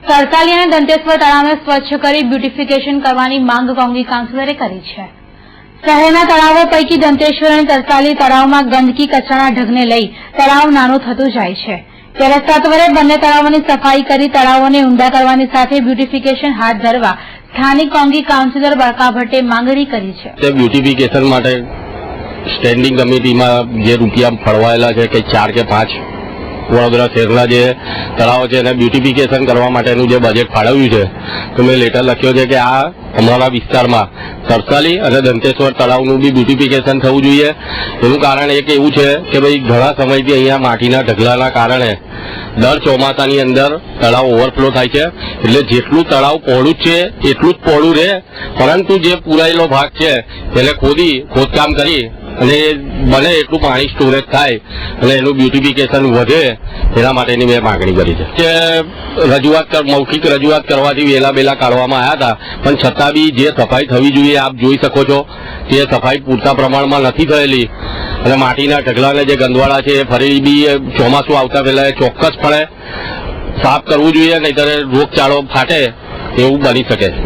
તરસાલી અને દંતેશ્વર તળાવને સ્વચ્છ કરી બ્યુટિફિકેશન કરવાની માંગ કોંગ્રેસ કાઉન્સિલરે કરી છે। શહેરના તળાવો પૈકી દંતેશ્વર અને તરસાલી તળાવમાં ગંદકી કચરાના ઢગને લઈ તળાવ નાનું થતું જાય છે, ત્યારે સત્વરે બંને તળાવોની સફાઈ કરી તળાવોને ઊંડા કરવાની સાથે બ્યુટિફિકેશન હાથ ધરવા સ્થાનિક કોંગ્રેસ કાઉન્સિલર બરકા ભટ્ટે માંગણી કરી છે। બ્યુટિફિકેશન માટે સ્ટેન્ડિંગ કમિટીમાં જે રૂપિયા ફળવાયેલા છે કે 4 કે 5 વડોદરા શહેરના જે તળાવો છે એને બ્યુટિફિકેશન કરવા માટેનું જે બજેટ ફાળવ્યું છે તો મેં લેટર લખ્યો છે કે આ અમારા વિસ્તારમાં તરસાલી અને દંતેશ્વર તળાવનું બી બ્યુટિફિકેશન થવું જોઈએ। એનું કારણ એક એવું છે કે ભાઈ ઘણા સમયથી અહીંયા માટીના ઢગલાના કારણે દર ચોમાસાની અંદર તળાવ ઓવરફ્લો થાય છે, એટલે જેટલું તળાવ પહોળું છે એટલું જ પહોળું રહે, પરંતુ જે પૂરાયેલો ભાગ છે તેને ખોદકામ કરી અને બને એટલું પાણી સ્ટોરેજ થાય અને એનું બ્યુટિફિકેશન વધે એના માટેની મેં માગણી કરી છે। મૌખિક રજૂઆત કરવાથી વેલા બેલા કાઢવામાં આવ્યા હતા, પણ છતાં બી જે સફાઈ થવી જોઈએ આપ જોઈ શકો છો એ સફાઈ પૂરતા પ્રમાણમાં નથી થયેલી અને માટીના ઢગલાને જે ગંદવાડા છે એ ફરી બી ચોમાસું આવતા પહેલા ચોક્કસપણે સાફ કરવું જોઈએ, નહીંતર રોગચાળો ફાટે એવું બની શકે છે।